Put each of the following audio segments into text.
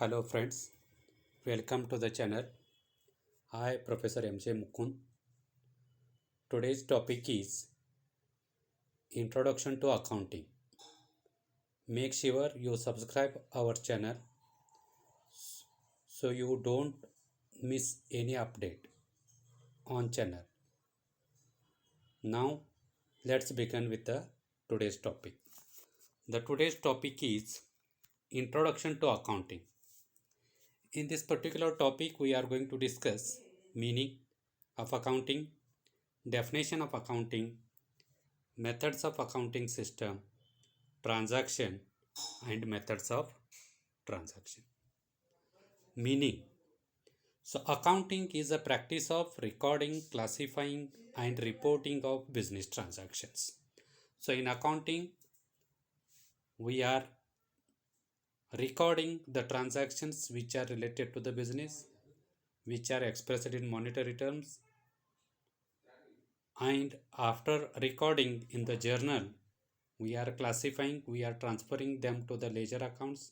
Hello friends, welcome to the channel. I Professor MJ Mukund. Today's topic is Introduction to Accounting. Make sure you subscribe our channel so you don't miss any update on channel. Now let's begin with the today's topic. The today's topic is Introduction to Accounting. In this particular topic we are going to discuss meaning of accounting, definition of accounting, methods of accounting system, transaction and methods of transaction. Meaning, so accounting is a practice of recording, classifying and reporting of business transactions. So in accounting we are recording the transactions which are related to the business, which are expressed in monetary terms, and after recording in the journal we are classifying, we are transferring them to the ledger accounts.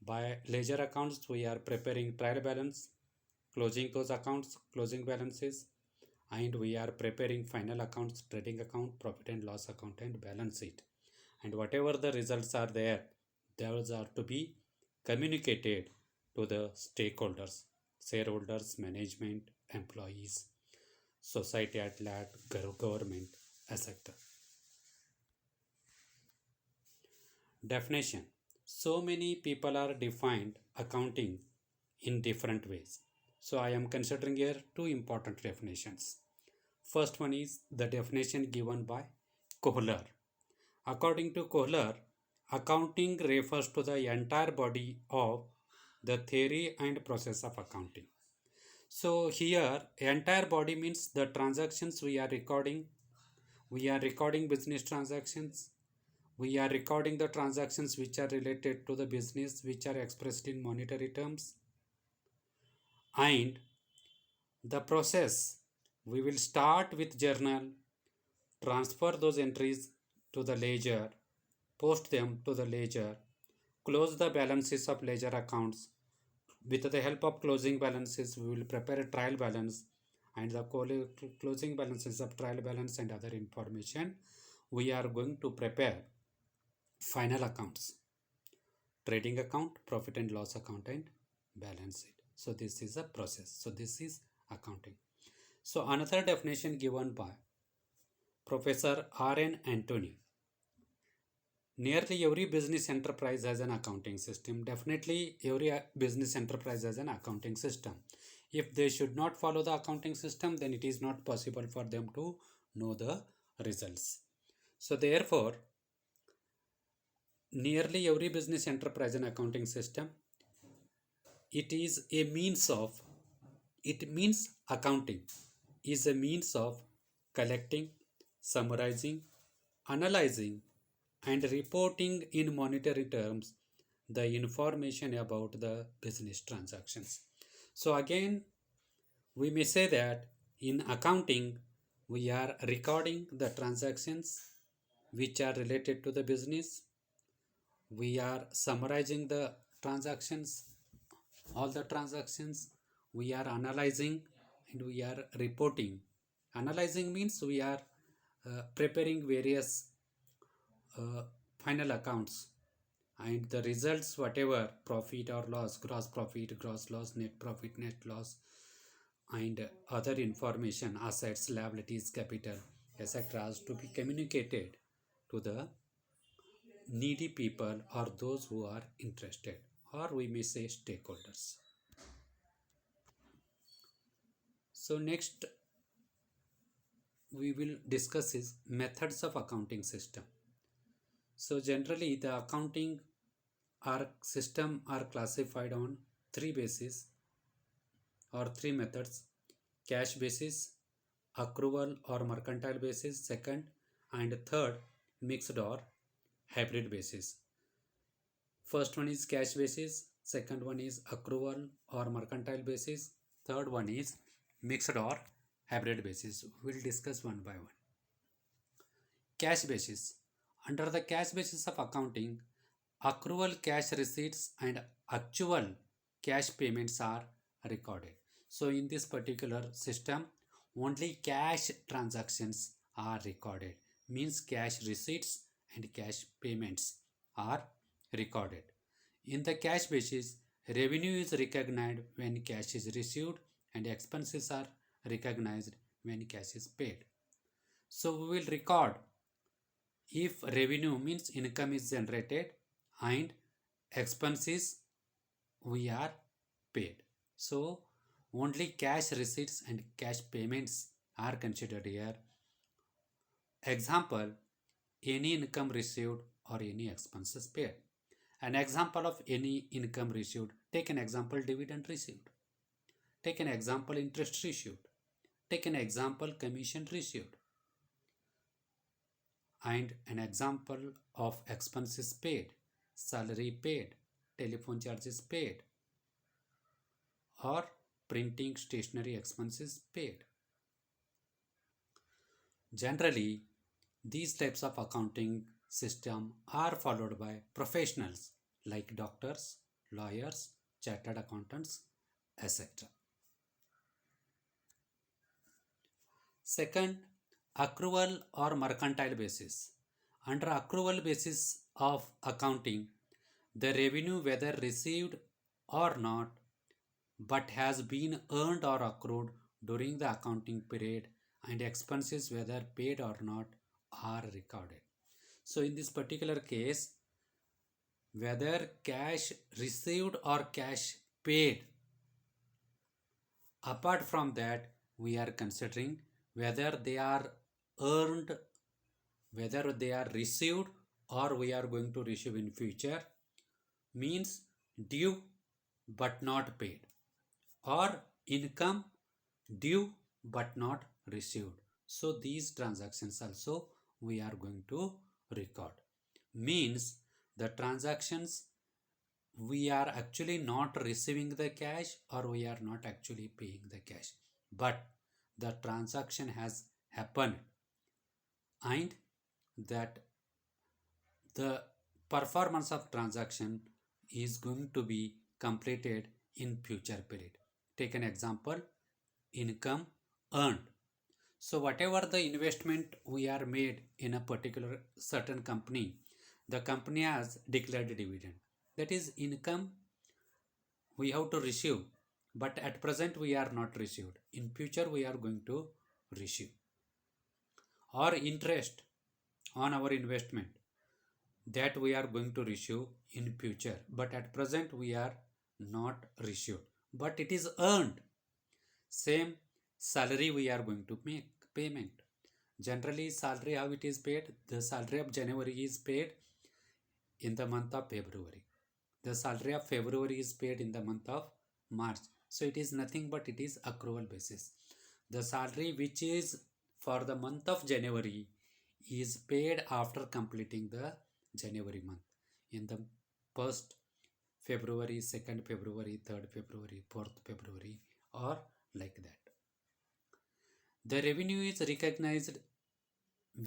By ledger accounts, we are preparing trial balance, closing those accounts, closing balances, and we are preparing final accounts, trading account, profit and loss account, and balance sheet. And whatever the results are there, those are to be communicated to the stakeholders, shareholders, management, employees, society at large, government, etc. Definition. So many people are defined accounting in different ways. So I am considering here two important definitions. First one is the definition given by Kohler. According to Kohler, accounting refers to the entire body of the theory and process of accounting. So here entire body means the transactions we are recording. We are recording business transactions. We are recording the transactions which are related to the business, which are expressed in monetary terms. And the process, we will start with journal, transfer those entries to the ledger, post them to the ledger, close the balances of ledger accounts. With the help of closing balances, we will prepare a trial balance, and the closing balances of trial balance and other information, we are going to prepare final accounts, trading account, profit and loss account, and balance sheet. So this is a process. So this is accounting. So another definition given by Professor R.N. Antony. Nearly every business enterprise has an accounting system. Definitely every business enterprise has an accounting system. If they should not follow the accounting system, then it is not possible for them to know the results. So therefore, nearly every business enterprise has an accounting system. It is a means of, it means accounting is a means of collecting, summarizing, analyzing, and reporting in monetary terms the information about the business transactions. So again, we may say that in accounting, we are recording the transactions which are related to the business. We are summarizing the transactions, all the transactions. We are analyzing and we are reporting. Analyzing means we are preparing various uh, final accounts, and the results, whatever profit or loss, gross profit, gross loss, net profit, net loss, and other information, assets, liabilities, capital, etc., has to be communicated to the needy people or those who are interested, or we may say stakeholders. So next we will discuss is methods of accounting system. So generally the accounting our system are classified on three bases or three methods: cash basis, accrual or mercantile basis, second, and third, mixed or hybrid basis. First one is cash basis, second one is accrual or mercantile basis, third one is mixed or hybrid basis. We'll discuss one by one. Cash basis. Under the cash basis of accounting, accrual cash receipts and actual cash payments are recorded. So in this particular system, only cash transactions are recorded, means cash receipts and cash payments are recorded. In the cash basis, revenue is recognized when cash is received and expenses are recognized when cash is paid. So we will record if revenue means income is generated and expenses we are paid. So only cash receipts and cash payments are considered here. Example, any income received or any expenses paid. An example of any income received, take an example dividend received. Take an example interest received. Take an example commission received. And an example of expenses paid, salary paid, telephone charges paid, or printing stationery expenses paid. Generally, these types of accounting system are followed by professionals like doctors, lawyers, chartered accountants, etc. Second, accrual or mercantile basis. Under accrual basis of accounting, the revenue whether received or not but has been earned or accrued during the accounting period and expenses whether paid or not are recorded. So in this particular case, whether cash received or cash paid, apart from that we are considering whether they are earned, whether they are received or we are going to receive in future, means due but not paid, or income due but not received. So these transactions also we are going to record. Means the transactions we are actually not receiving the cash or we are not actually paying the cash, but the transaction has happened and that the performance of transaction is going to be completed in future period. Take an example, income earned. So whatever the investment we are made in a particular certain company, the company has declared a dividend. That is income we have to receive, but at present we are not received. In future we are going to receive. Or interest on our investment that we are going to receive in future, but at present we are not received, but it is earned. Same salary we are going to make payment. Generally salary how it is paid, the salary of January is paid in the month of February, the salary of February is paid in the month of March. So it is nothing but it is accrual basis. The salary which is for the month of January is paid after completing the January month, in the first February, 2nd February, 3rd February, 4th February, or like that. The revenue is recognized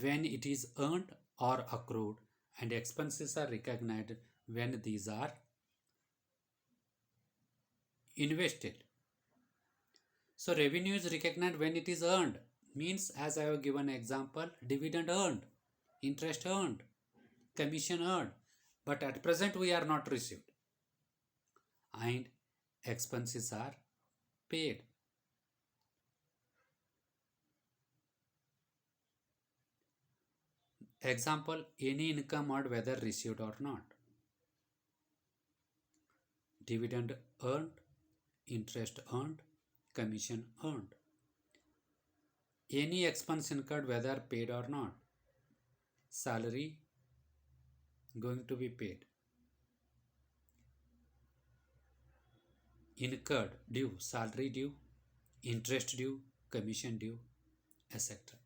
when it is earned or accrued, and expenses are recognized when these are invested. So revenue is recognized when it is earned, means as I have given example, dividend earned, interest earned, commission earned, but at present we are not received, and expenses are paid. Example, any income earned whether received or not. Dividend earned, interest earned, commission earned. Any expense incurred whether paid or not. Salary going to be paid. Incurred, due, salary due, interest due, commission due, etc.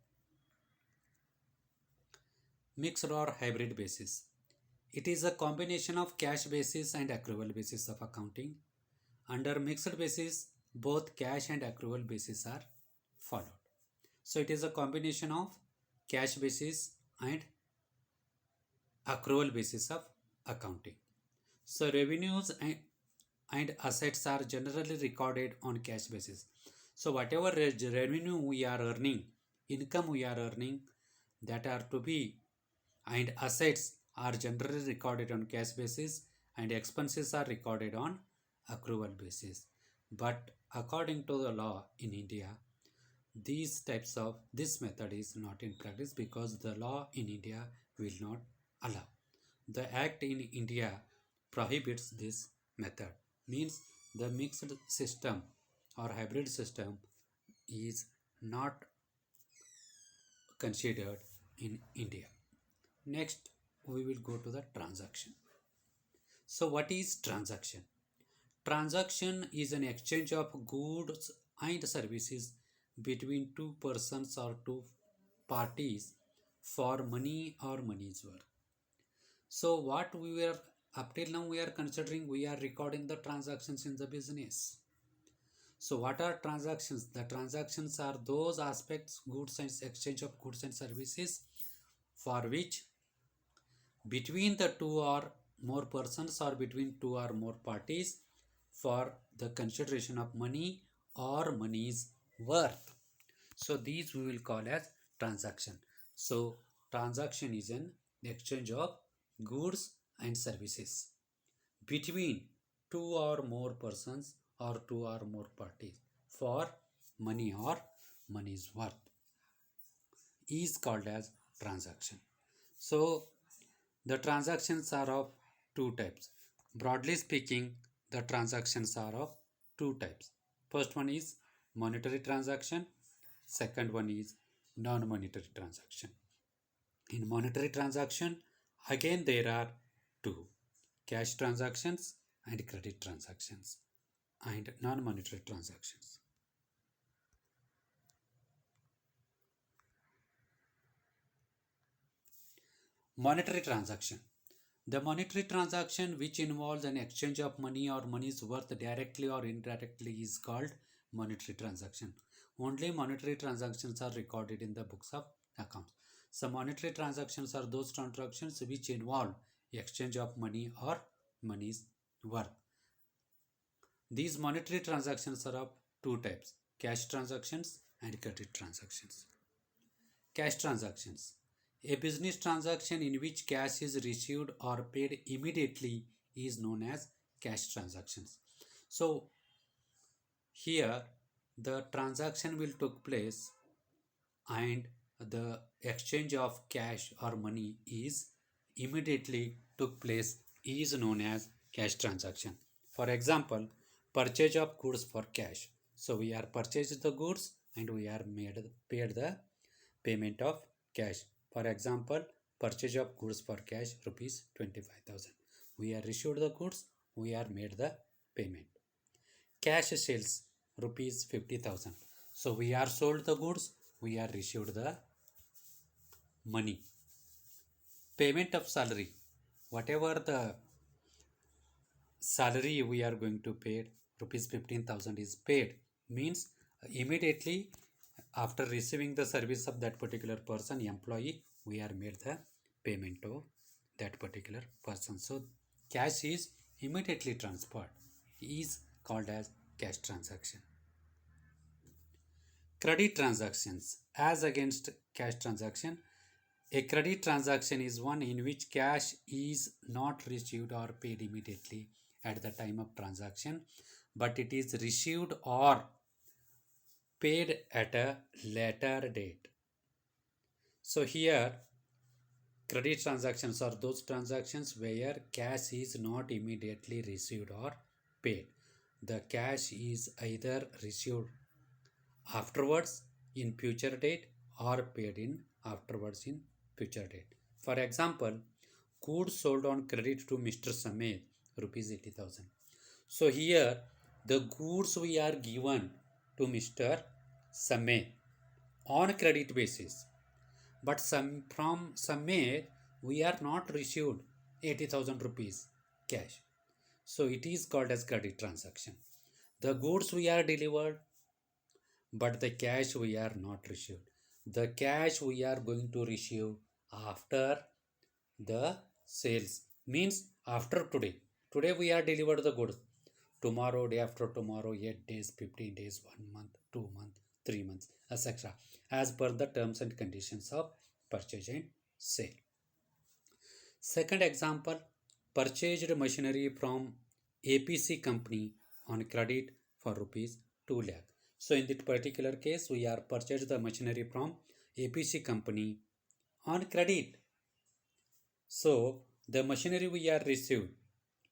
Mixed or hybrid basis. It is a combination of cash basis and accrual basis of accounting. Under mixed basis, both cash and accrual basis are followed. So it is a combination of cash basis and accrual basis of accounting. So revenues and assets are generally recorded on cash basis. So whatever revenue we are earning, income we are earning, that are to be, and assets are generally recorded on cash basis, and expenses are recorded on accrual basis. But according to the law in India, this method is not in practice because the law in India will not allow. The act in India prohibits this method. Means the mixed system or hybrid system is not considered in India. Next, we will go to the transaction. So what is transaction? Transaction is an exchange of goods and services between two persons or two parties for money or money's worth. So what we were up till now we are considering, we are recording the transactions in the business. So what are transactions? The transactions are those aspects, goods and exchange of goods and services for which between the two or more persons or between two or more parties for the consideration of money or money's worth. So these we will call as transaction. So transaction is an exchange of goods and services between two or more persons or two or more parties for money or money's worth is called as transaction. So the transactions are of two types. Broadly speaking, the transactions are of two types. First one is monetary transaction, second one is non-monetary transaction. In monetary transaction, again there are two: cash transactions and credit transactions, and non-monetary transactions. Monetary transaction. The monetary transaction which involves an exchange of money or money's worth directly or indirectly is called monetary transaction. Only monetary transactions are recorded in the books of accounts. So monetary transactions are those transactions which involve exchange of money or money's worth. These monetary transactions are of two types: cash transactions and credit transactions. Cash transactions. A business transaction in which cash is received or paid immediately is known as cash transactions. So here the transaction will take place and the exchange of cash or money is immediately took place is known as cash transaction. For example, purchase of goods for cash. So we are purchased the goods and we are paid the payment of cash. For example, purchase of goods for cash rupees 25,000. We are issued the goods, we are made the payment. Cash sales rupees 50,000. So we are sold the goods, we are received the money. Payment of salary. Whatever the salary we are going to pay, rupees 15,000 is paid, means immediately after receiving the service of that particular person, employee, we are made the payment of that particular person. So cash is immediately transferred, is called as cash transaction. Credit transactions. As against cash transaction, a credit transaction is one in which cash is not received or paid immediately at the time of transaction, but it is received or paid at a later date. So here, credit transactions are those transactions where cash is not immediately received or paid. The cash is either received afterwards in future date or paid in afterwards in future date. For example, goods sold on credit to Mr. Sameer, rupees 80,000. So here the goods we are given to Mr. Sameer on credit basis, but from Sameer we are not received 80,000 rupees cash. So it is called as credit transaction. The goods we are delivered, but the cash we are not received. The cash we are going to receive after the sales, means After today we are delivered the goods. Tomorrow, day after tomorrow, 8 days, 15 days, 1 month, 2 months, 3 months, etc. As per the terms and conditions of purchase and sale. Second example, purchased machinery from APC company on credit for rupees 2 lakh. So in that particular case, we are purchased the machinery from APC company on credit. So the machinery we are received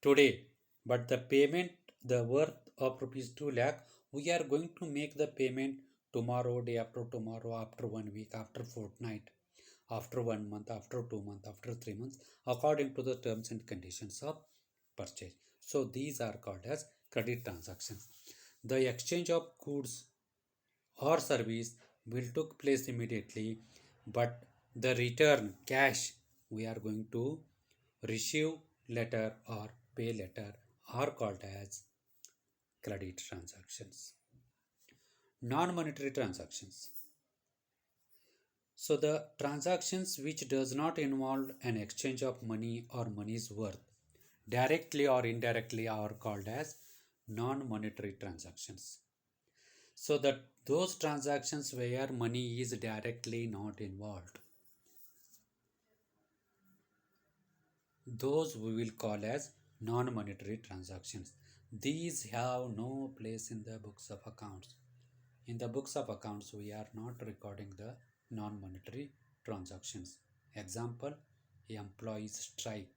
today, but the payment, the worth of rupees 2 lakh, we are going to make the payment tomorrow, day after tomorrow, after 1 week, after fortnight, after 1 month, after 2 months, after 3 months, according to the terms and conditions of purchase. So these are called as credit transactions. The exchange of goods or service will took place immediately, but the return cash we are going to receive letter or pay letter are called as credit transactions. Non-monetary transactions. So the transactions which does not involve an exchange of money or money's worth directly or indirectly are called as non-monetary transactions. So that those transactions where money is directly not involved, those we will call as non-monetary transactions. These have no place in the books of accounts. In the books of accounts, we are not recording the non-monetary transactions. Example, employees strike.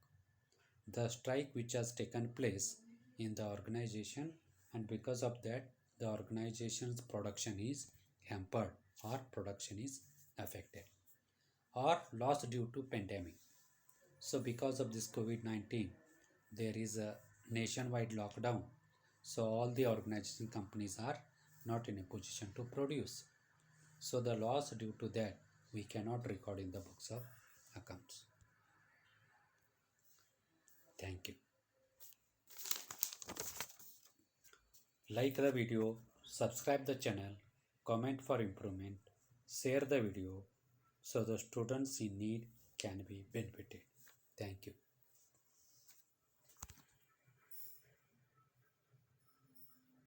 The strike which has taken place in the organization, and because of that, the organization's production is hampered or production is affected, or lost due to pandemic. So because of this COVID-19, there is a nationwide lockdown. So all the organization companies are not in a position to produce. So the loss due to that we cannot record in the books of accounts. Thank you. Like the video, subscribe the channel, comment for improvement, share the video so the students in need can be benefited. Thank you.